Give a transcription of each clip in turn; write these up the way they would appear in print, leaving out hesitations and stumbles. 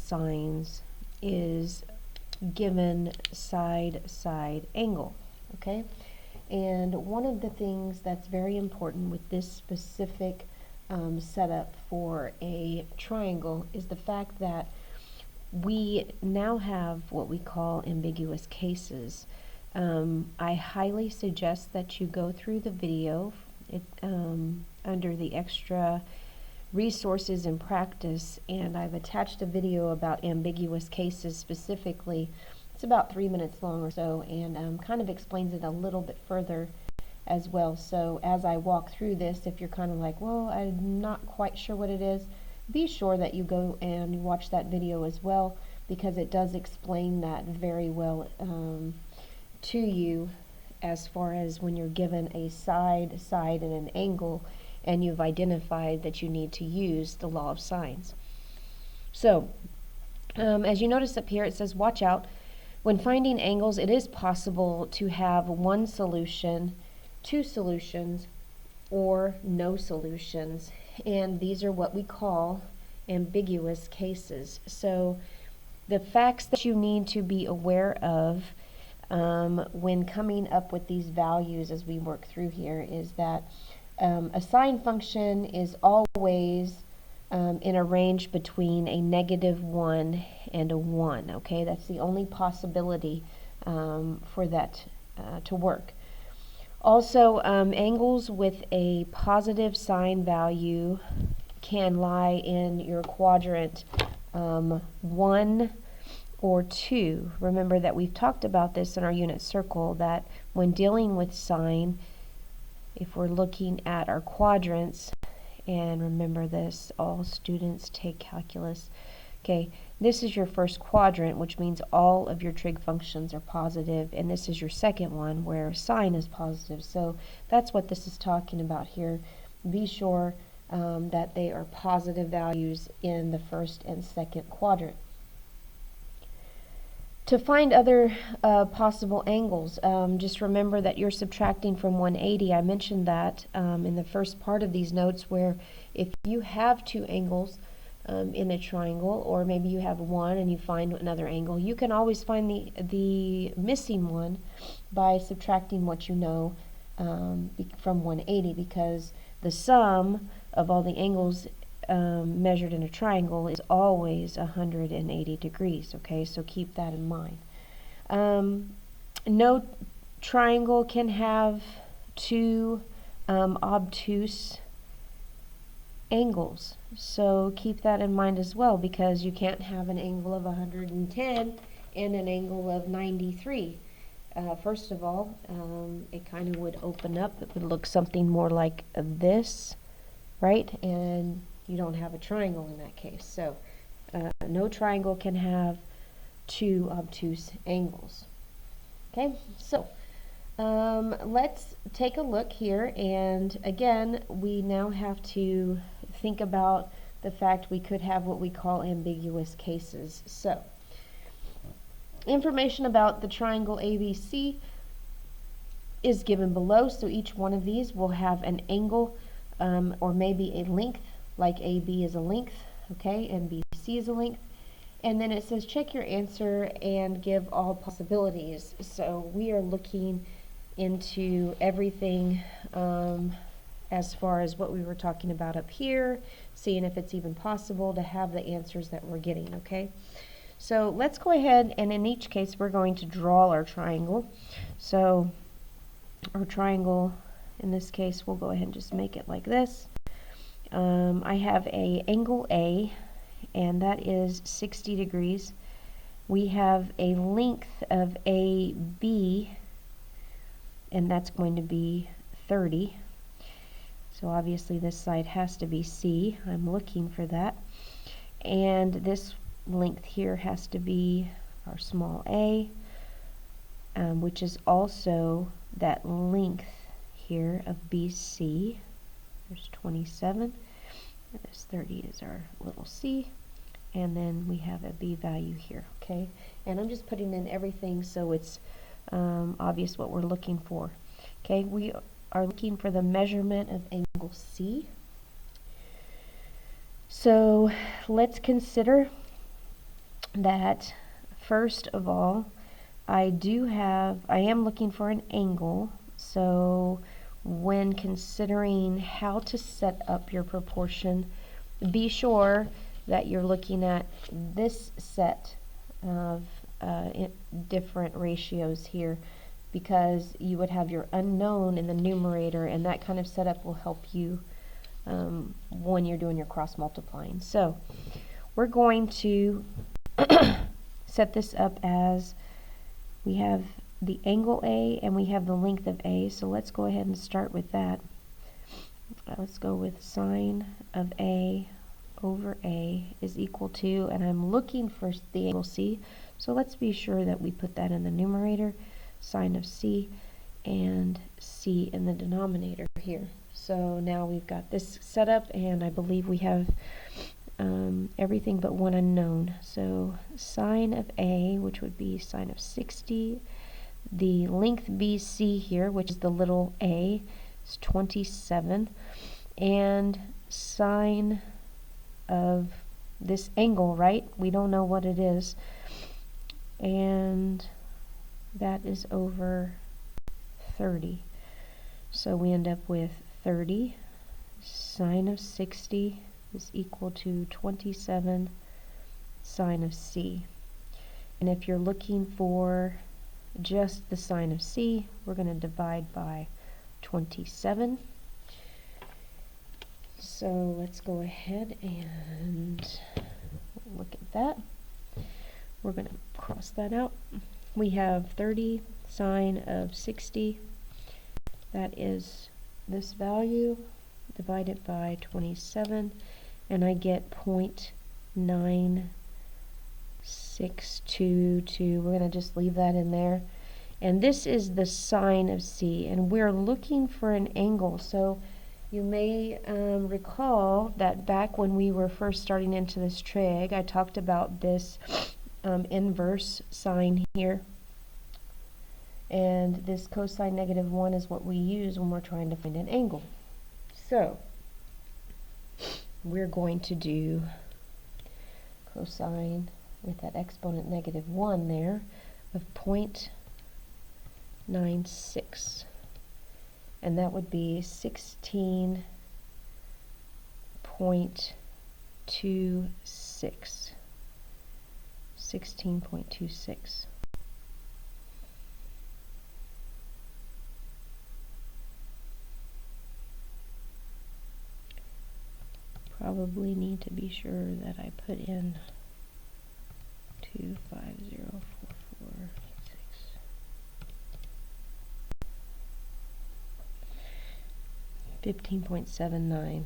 sines is given side angle, okay? And one of the things that's very important with this specific setup for a triangle is the fact that we now have what we call ambiguous cases. I highly suggest that you go through the video under the extra resources and practice, and I've attached a video about ambiguous cases specifically. It's about 3 minutes long or so, and kind of explains it a little bit further as well. So as I walk through this, if you're kind of like, well, I'm not quite sure what it is, be sure that you go and watch that video as well, because it does explain that very well to you as far as when you're given a side, and an angle, and you've identified that you need to use the law of sines. So, as you notice up here, it says, watch out. When finding angles, it is possible to have one solution, two solutions, or no solutions. And these are what we call ambiguous cases. So, the facts that you need to be aware of when coming up with these values as we work through here is that a sine function is always in a range between a -1 and a 1, okay? That's the only possibility for that to work. Also, angles with a positive sine value can lie in your quadrant 1 or 2. Remember that we've talked about this in our unit circle, that when dealing with sine, if we're looking at our quadrants, and remember this, all students take calculus. Okay, this is your first quadrant, which means all of your trig functions are positive, and this is your second one where sine is positive. So that's what this is talking about here. Be sure that they are positive values in the first and second quadrant. To find other possible angles, just remember that you're subtracting from 180. I mentioned that in the first part of these notes, where if you have two angles in a triangle, or maybe you have one and you find another angle, you can always find the missing one by subtracting what you know from 180, because the sum of all the angles measured in a triangle is always 180 degrees, okay? So keep that in mind. No triangle can have two obtuse angles, so keep that in mind as well, because you can't have an angle of 110 and an angle of 93. First of all, it kind of would open up. It would look something more like this, right? And you don't have a triangle in that case. So no triangle can have two obtuse angles. Okay, so let's take a look here, and again, we now have to think about the fact we could have what we call ambiguous cases. So information about the triangle ABC is given below, so each one of these will have an angle or maybe a length, like AB is a length, okay, and BC is a length. And then it says check your answer and give all possibilities. So we are looking into everything as far as what we were talking about up here, seeing if it's even possible to have the answers that we're getting, okay? So let's go ahead, and in each case we're going to draw our triangle. So our triangle, in this case, we'll go ahead and just make it like this. I have a angle A, and that is 60 degrees. We have a length of AB, and that's going to be 30. So obviously this side has to be C. I'm looking for that. And this length here has to be our small a, which is also that length here of BC. There's 27. This 30 is our little c. And then we have a b value here, okay? And I'm just putting in everything so it's obvious what we're looking for. Okay, we are looking for the measurement of angle C. So let's consider that first of all, I am looking for an angle, so when considering how to set up your proportion, be sure that you're looking at this set of different ratios here, because you would have your unknown in the numerator, and that kind of setup will help you when you're doing your cross multiplying. So we're going to set this up as we have the angle A and we have the length of A. So let's go ahead and start with that. Let's go with sine of A over A is equal to, and I'm looking for the angle C, so let's be sure that we put that in the numerator, sine of C, and C in the denominator here. So now we've got this set up, and I believe we have everything but one unknown. So sine of A, which would be sine of 60, the length BC here, which is the little a, is 27, and sine of this angle, right? We don't know what it is, and that is over 30. So we end up with 30 sine of 60 is equal to 27 sine of C. And if you're looking for just the sine of C, we're going to divide by 27. So let's go ahead and look at that. We're going to cross that out. We have 30 sine of 60. That is this value divided by 27, and I get 0.9622. We're going to just leave that in there. And this is the sine of C, and we're looking for an angle. So you may recall that back when we were first starting into this trig, I talked about this inverse sign here. And this cosine negative 1 is what we use when we're trying to find an angle. So we're going to do cosine with that exponent negative 1 there of 0.96. And that would be 16.26. 16.26. Probably need to be sure that I put in 250446. 15.79.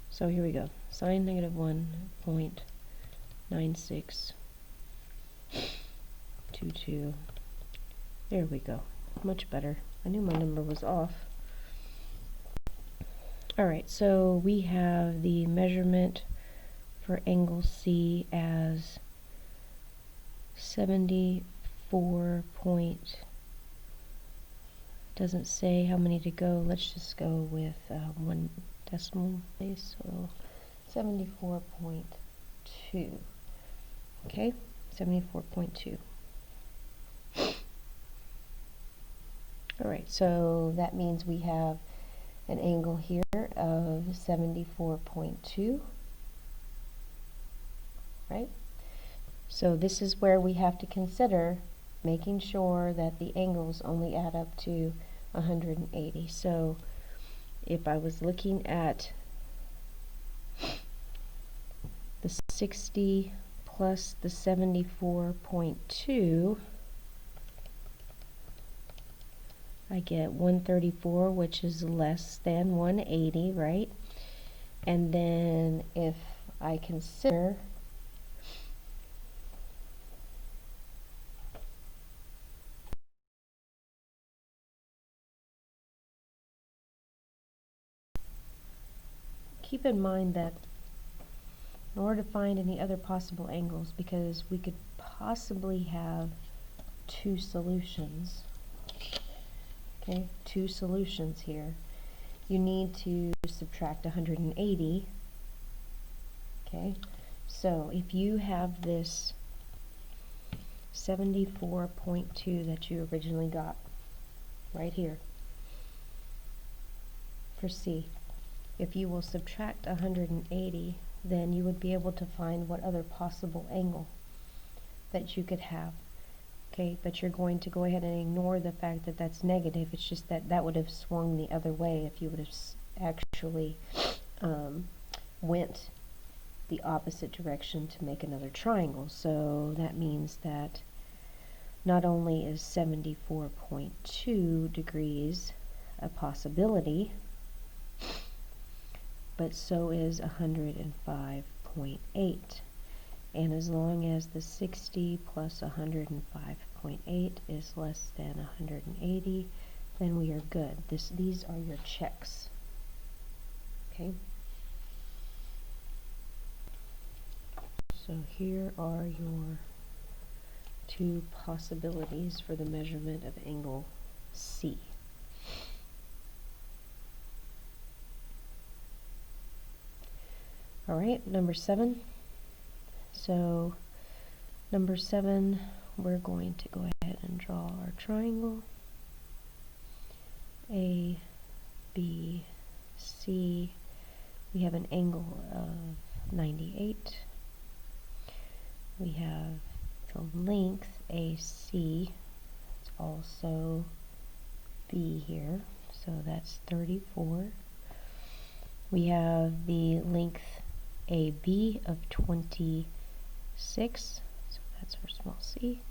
So here we go. Sine negative 1.9622. There we go. Much better. I knew my number was off. Alright, so we have the measurement for angle C as 74 point, doesn't say how many to go. Let's just go with one decimal place, so 74.2. Okay, 74.2. Alright, so that means we have an angle here of 74.2, right? So this is where we have to consider making sure that the angles only add up to 180. So if I was looking at the 60 plus the 74.2, I get 134, which is less than 180, right? And then if I consider keep in mind that in order to find any other possible angles, because we could possibly have two solutions, okay, two solutions here, you need to subtract 180, okay? So if you have this 74.2 that you originally got right here for C, if you will subtract 180, then you would be able to find what other possible angle that you could have. Okay, but you're going to go ahead and ignore the fact that that's negative. It's just that that would have swung the other way if you would have actually went the opposite direction to make another triangle. So that means that not only is 74.2 degrees a possibility, but so is 105.8. And as long as the 60 plus 105.8 is less than 180, then we are good. These are your checks. Okay? So here are your two possibilities for the measurement of angle C. All right, number 7. So number 7, we're going to go ahead and draw our triangle A, B, C. We have an angle of 98. We have the length AC. It's also B here, so that's 34. We have the length AB of 26, so that's for small c,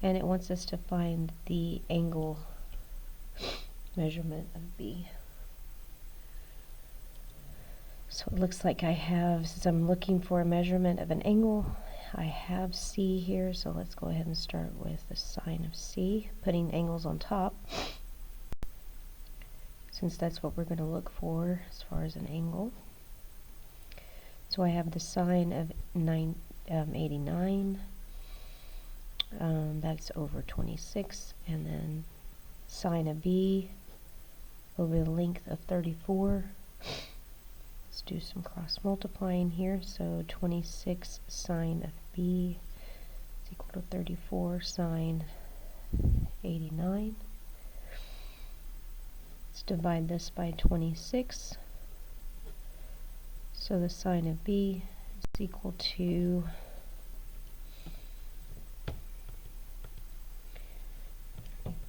and it wants us to find the angle measurement of B. So it looks like I have, since I'm looking for a measurement of an angle, I have C here, so let's go ahead and start with the sine of C, putting angles on top, since that's what we're going to look for as far as an angle. So I have the sine of 89, that's over 26, and then sine of B over the length of 34. Let's do some cross multiplying here. So 26 sine of B is equal to 34 sine 89. Let's divide this by 26. So the sine of B is equal to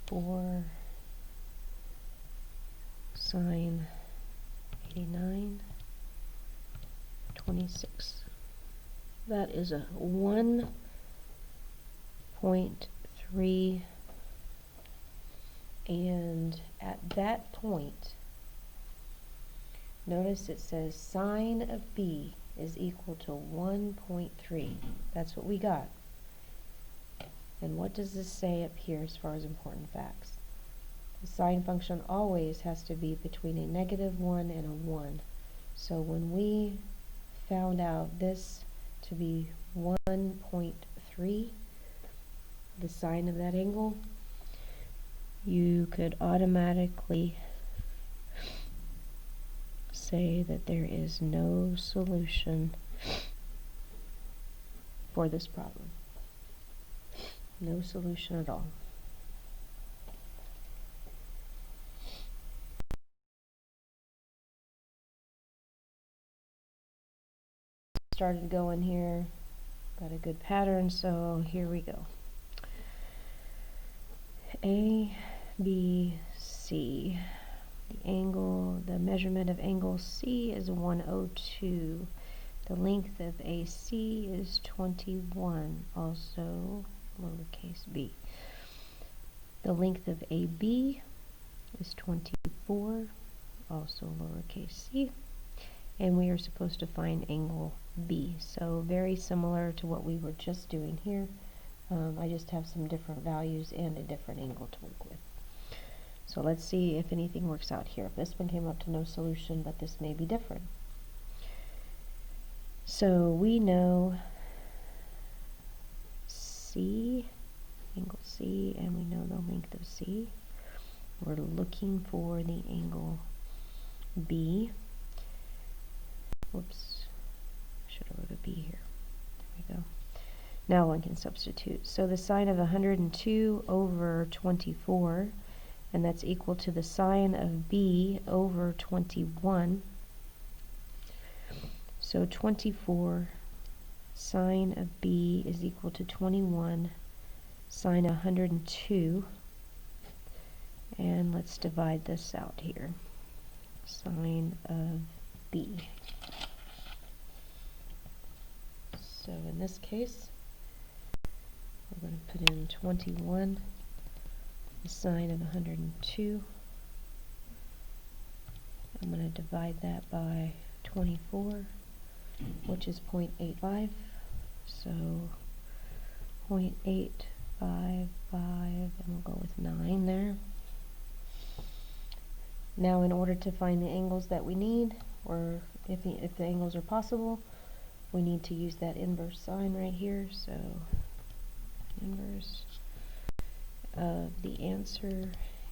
4 sine 89, 26. That is a 1.3, and at that point, notice it says sine of B is equal to 1.3. That's what we got. And what does this say up here as far as important facts? The sine function always has to be between a -1 and a 1. So when we found out this to be 1.3, the sine of that angle, you could automatically say that there is no solution for this problem. No solution at all. Started going here, got a good pattern, so here we go. A, B, C. The angle, the measurement of angle C is 102. The length of AC is 21, also lowercase b. The length of AB is 24, also lowercase c. And we are supposed to find angle B. So very similar to what we were just doing here. I just have some different values and a different angle to work with. So let's see if anything works out here. If this one came up to no solution, but this may be different. So we know C, angle C, and we know the length of C. We're looking for the angle B. Whoops, should have wrote a B here. There we go. Now one can substitute. So the sine of 102 over 24, and that's equal to the sine of B over 21. So 24 sine of B is equal to 21 sine 102. And let's divide this out here. Sine of B. So in this case, we're going to put in 21, the sine of 102. I'm going to divide that by 24, which is 0.85. So 0.855, and we'll go with 9 there. Now in order to find the angles that we need, or if the angles are possible, we need to use that inverse sign right here. So inverse of the answer,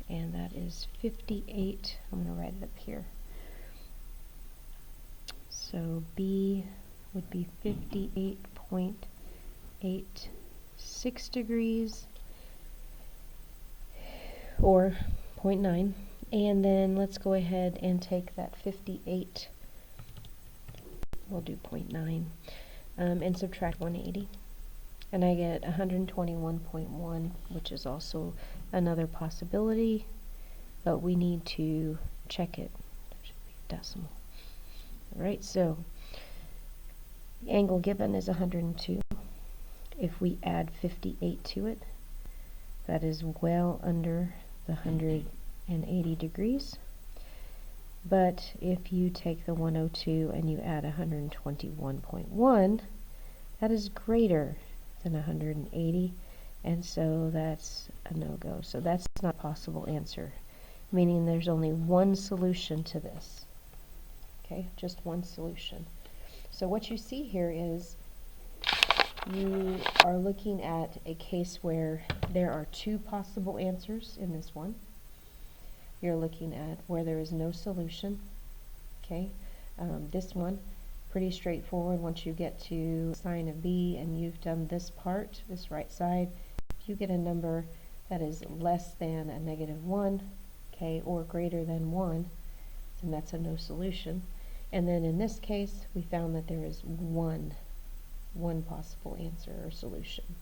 and that is 58. I'm going to write it up here. So B would be 58.86 degrees, or 0.9. And then let's go ahead and take that 58, we'll do 0.9, and subtract 180. And I get 121.1, which is also another possibility, but we need to check it. There should be a decimal. Alright, so the angle given is 102. If we add 58 to it, that is well under the 180 degrees. But if you take the 102 and you add 121.1, that is greater than 180, and so that's a no-go. So that's not a possible answer, meaning there's only one solution to this. Okay, just one solution. So what you see here is you are looking at a case where there are two possible answers in this one. You're looking at where there is no solution. Okay, this one, pretty straightforward. Once you get to sine of B and you've done this part, this right side, if you get a number that is less than a -1, okay, or greater than 1, then that's a no solution. And then in this case, we found that there is one possible answer or solution.